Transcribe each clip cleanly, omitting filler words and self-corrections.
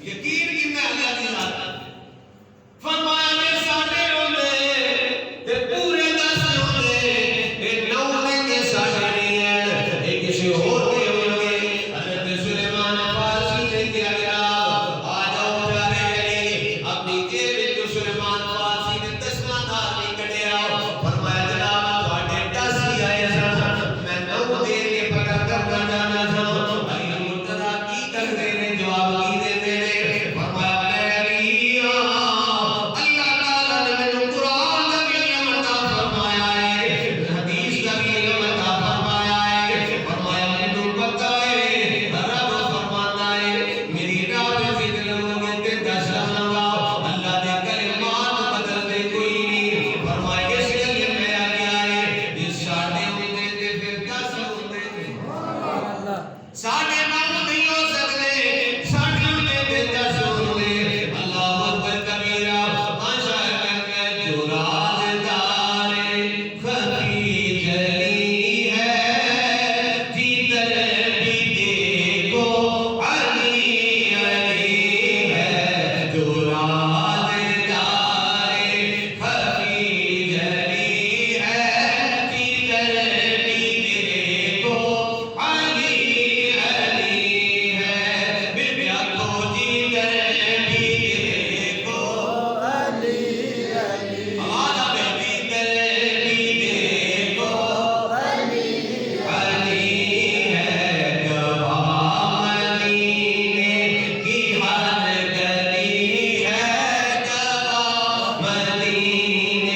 یقین کی میں اللہ کی ذات فرمایا نے ساڈے ہوندے تے پورے 10 ہوندے اے 9 نے ساڈے نہیں ہیں اے کسی اور دے ہونگے حضرت سلیمان فارسی نے کیا جناب آ جاؤ پیارے علی اپنی جیب وچ سلیمان فارسی نے تسمہ نہیں کڈیا فرمایا جناب تواڈے 10 ہی آئے سن میں 9 دے کے پکڑ کر جانا سا علی مرتضی کی کرتے نے جواب کی دیتے نے فرمایا میں علی اللہ تعالیٰ نے مجھے قرآن کا بھی علم عطا فرمایا ہے حدیث کا بھی علم عطا فرمایا ہے فرمایا مجھے پتہ ہے رب فرماتا ہے میری راہ سے دلوں میں تے 10 لگا اللہ دے کلمات بدل دے کوئی نہیں فرمایا اس لیے میں آ گیا ہے جس ساڈے ہوندے تے پھر 10 ہوندے ساڈے نام نہیں ہو سکتے ساڈے ہوندے تے 10 ہوندے اللہ اکبر کبیرہ ماشاء اللہ جو رازدار خفی جلی ہے جیتر بھی دیکھو علی علی ہے جو رازدار خفی جلی ہے جیتر بھی دیکھو علی علی ہے بے آنکھوں جیتر بھی دیکھو ہمارا بے جیتر بھی دیکھو علی ہے گواہ مدینے کی ہر گلی ہے گواہ مدینے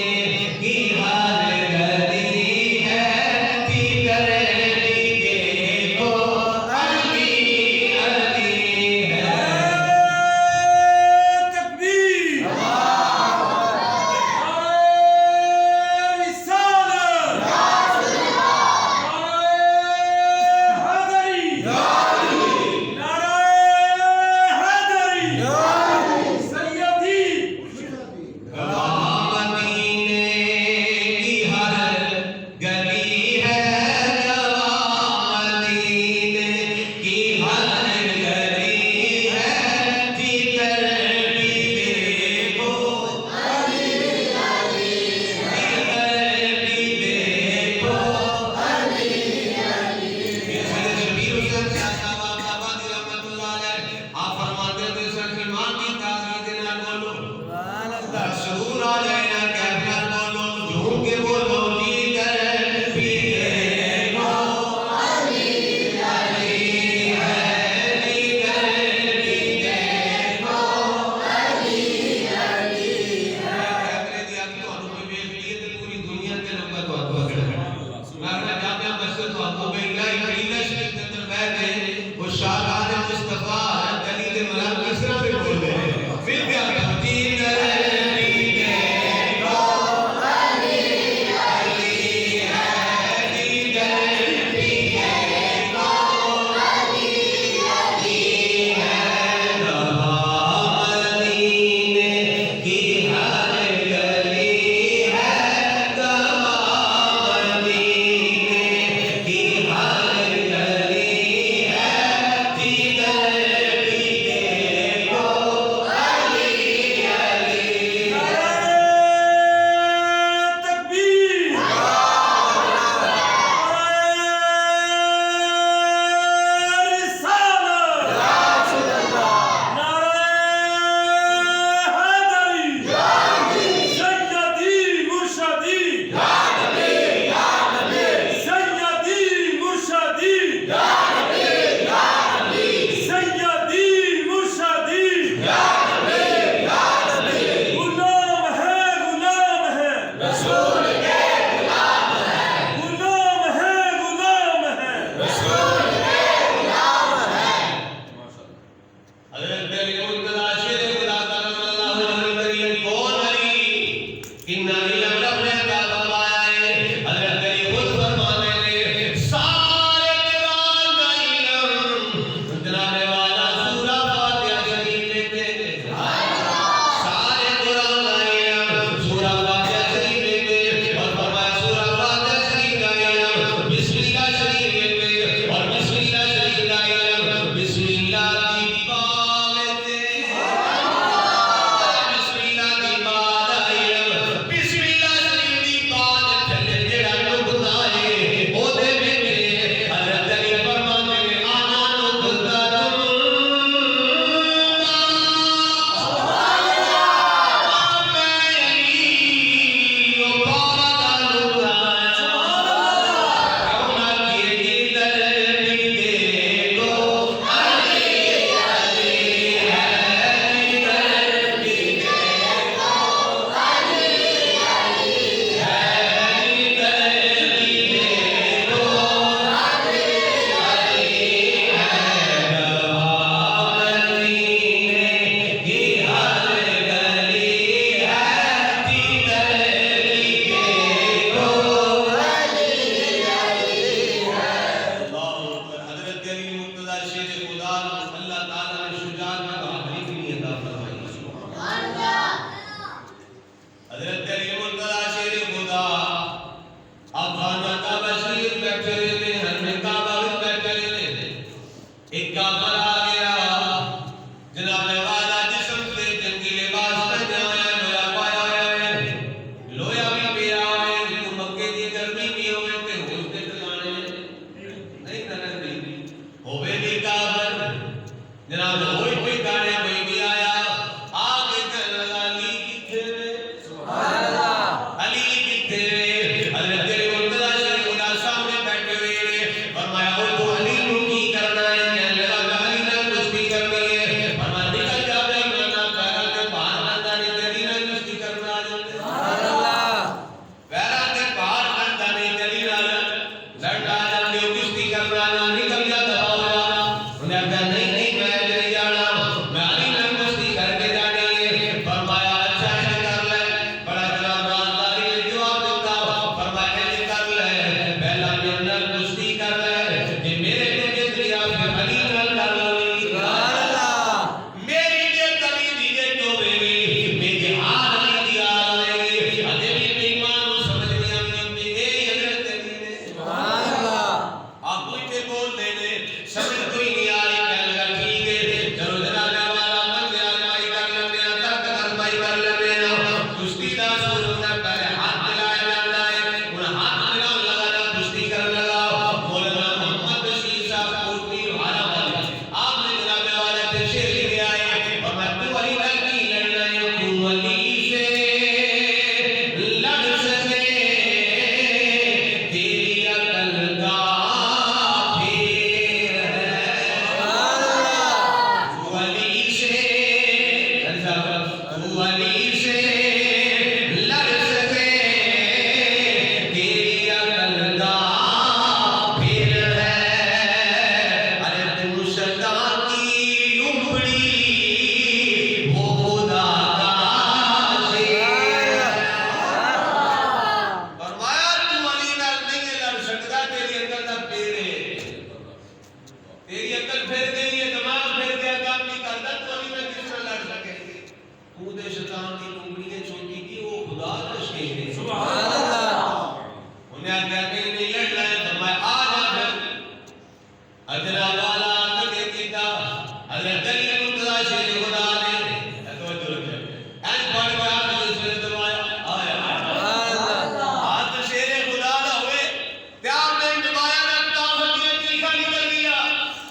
کی ہر گلی ہے جیتر بھی دیکھو علی علی ہے تکبیر گواہ مدینے کی ہر گلی ہے گواہ مدینے کی ہر گلی ہے جیتر بھی دیکھو جیتر بھی دیکھو یہ سید شبیر حسین صاحب آبادی رحمت اللہ علیہ آپ فرماتے تھے سر ایمان کی تعزیز نہ بولو سرور آ جائے نا کیفیت بولو جھوم کے بولو جیتر بھی دیکھو علی علی ہے جیتر بھی دیکھو علی علی ہے کہتے دیا کہ تو انہوں نے بیش لیے تھے پوری دنیا کے لوگوں کو آپ پکڑ میں جامعہ مسجد تو آپ کو بے الہی مدینہ شریف کے اندر بیٹھے وہ شاہداد مصطفیٰ دلیل ملال کس طرح پہ بول رہے ہیں پھر بھی آپ جیتر بھی دیکھو علی علی ہے جیتر بھی دیکھو علی علی ہے گواہ مدینے کی ہر گلی ہے گواہ مدینے کی ہر گلی ہے جیتر بھی دیکھو علی علی تکبیر حضرت علی مرتضی شیر خدا تعالی صلی اللہ علیہ وسلم کون علی ان علم رب نے عطا فرمایا ہے حضرت علی خود فرماتے ہیں سارے قرآن کا علم جناب والا سورہ فاتحہ شریف لیتے ہیں سارے قرآن کا علم سورہ فاتحہ شریف لیتے ہیں اور فرمایا سورہ فاتحہ شریف کا علم بسم اللہ شریف لیتے ہیں اور بسم اللہ شریف کا علم بسم اللہ کی پاوتے ٹھکانے کوئی نہیں آیا آگے کہنے لگا علی کتھے سبحان اللہ علی کتھے حضرت مرتضی شریف خدا سامنے بیٹھے ہوئے نے فرمایا او تو علی کو کی کرنا ہے کہنے لگا میں علی نال کشتی کرنی ہے فرمایا نکل جا بے ایمانا پیرا کے باہر بندہ نہیں تیری نال کشتی کرنا آ جاتے سبحان اللہ پیرا کے باہر بندہ نہیں تیری نال لڑنا آ جاتے ہو کشتی کرنا نہ نکل جا دبا ہو جانا انہیں کہا نہیں نہیں میں نہیں جانا میں علی نال کشتی کر کے جانی ہے فرمایا اچھا ہے کر لے بڑا جناب رازداری نے جواب دیتا فرمایا ہے کر لے پہلا میرے نال کشتی کر لے کہ میرے کو جت گیا پھر علی نال کر لو سبحان اللہ میری جت علی دی جت تو میری میری آل علی دی آل ہوئے ادھے بھی ایمان کو سمجھ نہیں آمنی اے حضرت علی نے سبحان اللہ آپ کوئی تے بول دے دے سمجھ کوئی نہیں آئی کہنے لگا ٹھیک ہے چلو جنازے والا بندے آزمائی کر لینے تک آزمائی کر لینے کشتی دا سور ہوتا ہے پہلے ہاتھ ملائے جاتا ہے انہیں ہاتھ ملاؤ لگا نا کشتی کرنے لگا مولانا محمد بشیر صاحب کوٹنی والا والے آپ نے جنازے والے تے شیر لے آئے اور میں تو علی نال کی لڑنا ہے تو علی سے لڑ سکے تیری عقل کا پھیر ہے سبحان اللہ تو علی سے لڑ سکے تیری عقل کا پھر ہے ارے تم صدا کی لمڑی وہ خدا کا شیر ہے فرمایا تو علی نال نہیں لڑ سکتا تیری عقل کا پھر ہے تیری عقل پھر گئی ہے دماغ پھر گیا کام نہیں کرتا تو علی میں کس طرح لڑ سکے گی تو دے شیطان کی لنگڑی ہے چھوٹی کی وہ خدا کا شیر ہے سبحان اللہ انہیں کہا کہ نہیں لڑنا ہے فرمایا آ جا پھر اجرا والا تکے کیتا حضرت علی مرتضی شیر خدا نے توجہ رکھے ایس پڑھ کے آپ نے اس نے دبایا آیا سبحان اللہ ہاتھ شیر خدا دا ہوئے تے آپ نے دبایا نہ طاقت کی چیخا نکل گیا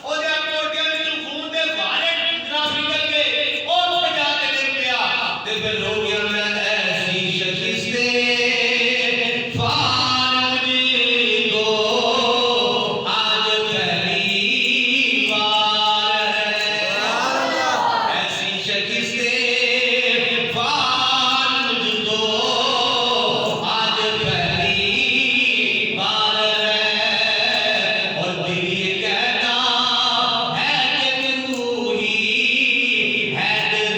او دے کوٹیاں وچ خون دے بھارے جناب نکل گئے او تے جا کے گر پیا تے پھر روگیاں میں ایسی شکستیں فارج کو آج پہلی بار ہے ایسی شکستیں فارج کو آج پہلی بار ہے اور دل یہ کہتا ہے کہ تو ہی حیدر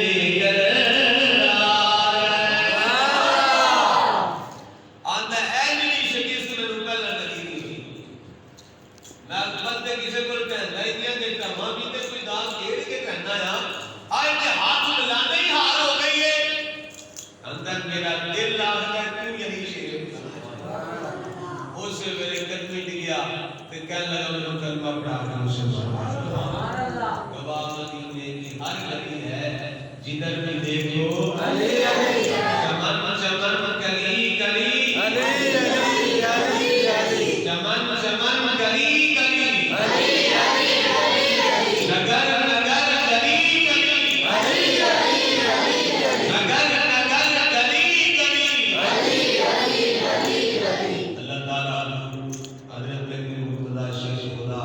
آندا ہے جڑی شکست مینوں پہلا لگی نہیں ہوئی میں بندے کسے کول کہندا ہی نہیں کہ کما بھی تے کوئی داس کھیڑ کے کہنا آ آئے تے ہاتھ ملانے ہی ہار ہو گئی ہے اندر میرا دل آخدا ہے تو یہی شیر اس سے میرے قدم ٹک گیا تے کہنے لگا مینوں کلمہ پڑھا کے مسلمان سبحان اللہ گواہ مدینے کی ہر گلی ہے جدھر بھی دیکھو علی علی چمن چمن کلی کلی علی علی علی علی چمن چمن کلی کلی علی علی نگر نگر کلی کلی علی علی نگر نگر کلی کلی علی علی علی اللہ تعالیٰ حضرت مرتضی شیخ خدا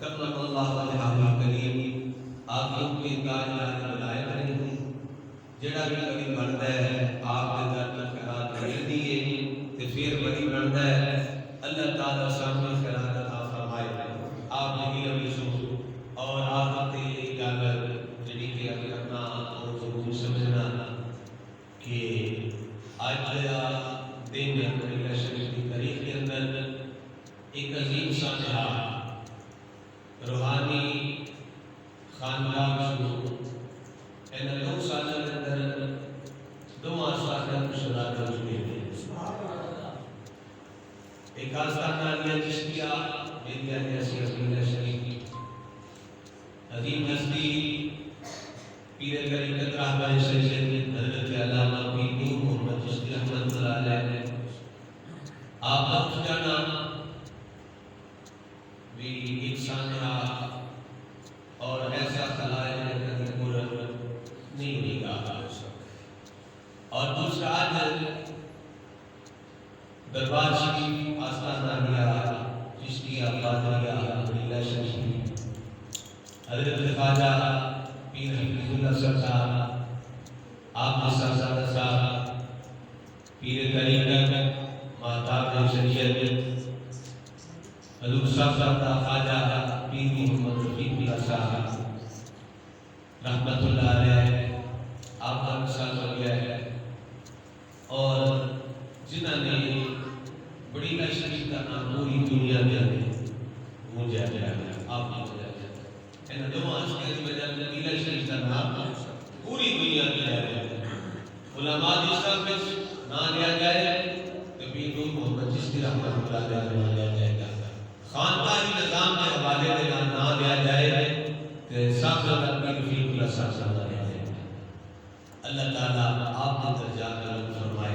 کرم اللہ وجہہ کریم آپ لوگ کے کائنات بلائے بنے ہوں جڑا بھی کبھی بنتا ہے آپ کے در میں خیرات کر دیئے تے پھر بڑی بنتا ہے اللہ تعالیٰ سامنے خیرات عطا فرمائے آپ نے علم سو اور آپ نے اجازت جڑی کہ کرنا اور ضرور سمجھنا کہ آج دن مدینہ شریف کی تاریخ کے اندر ایک عظیم سانحہ روحانی خاندان شروع ان 2 سال کے اندر 2 آستانہ شروعات ہو چکے ہیں ایک آستانہ علیہ چشتیہ میریا جیسی مدینہ شریف کی عظیم ہستی پیر طریقت راہبہ سید حضرت علامہ پیر نور محمد چشتی رحمۃ اللہ علیہ آپ اب جانا بھی ایک سانحہ اور ایسا خلائق دربار شریف آستانہ ریا چشتیہ قادریہ بریلہ شریف حضرت خواجہ پیر حفیظ اللہ سرکار آپ کے صاحبزادہ صاحب پیر کریم مہتاب شریعت حضور صاحبزادہ خواجہ پیر محمد رفیق اللہ صاحب رحمت اللہ علیہ آپ کا مثال ہو گیا ہے، اور جنہوں نے بڑی شریف کا نام پوری دنیا میں گونجا گیا ہے، آپ کو گونجا گیا ہے ان دونوں عاشقوں کی وجہ سے بڑی شریف کا نام پوری دنیا میں لیا گیا ہے۔ علماء جس طرح میں نہ لیا جائے تو پیر محمد چشتی رحمت اللہ علیہ نہ لیا جائے گا، خاندانی نظام کے حوالے سے نہ لیا جائے کہ صاحبزادہ پیر رفیق اللہ صاحب نہ لیا جائے گا۔ اللہ تعالیٰ آپ کے درجات بلند فرمائے،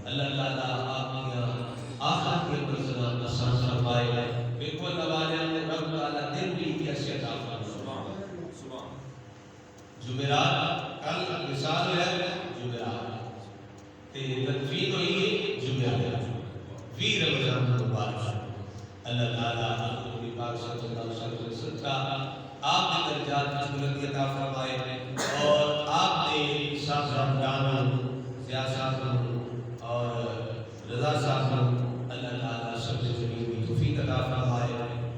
اللہ تعالیٰ آپ کی آخرت کے پرزنان آسان فرمائے، بالکل نوازے نے رب تعالیٰ دن بھی کیسے عطا فرمائے۔ جمعرات کل مثال ہے جمعرات تے تدفین ہوئی جمعرات 20 رمضان مبارک۔ اللہ تعالیٰ حضور پاک صلی اللہ علیہ وسلم صدقہ آپ کے درجات کی بلندی عطا فرمائے، اور آپ نے صاحب رمضان ضیاء صاحب اور رضا صاحب اللہ تعالیٰ سب سے جمیل کی توفیق عطا فرمائے،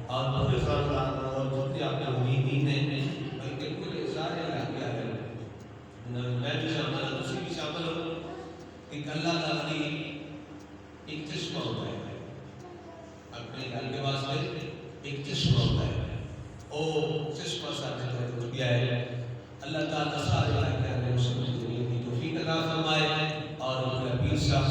اور پورے خاندان اور جتنے آپ کے مریدین ہیں بلکہ پورے سارے علاقے ہیں، میں بھی شامل ہوں، دوسری بھی شامل ہوں، کہ اللہ تعالیٰ نے ایک چشمہ ہوتا ہے اپنے علاقے واسطے، ایک چشمہ ہوتا ہے، او چشمہ ثابت ہو گیا ہے۔ اللہ تعالیٰ سارے علاقے میں اس کو جمیل کی توفیق عطا فرمائے، اور پیر صاحب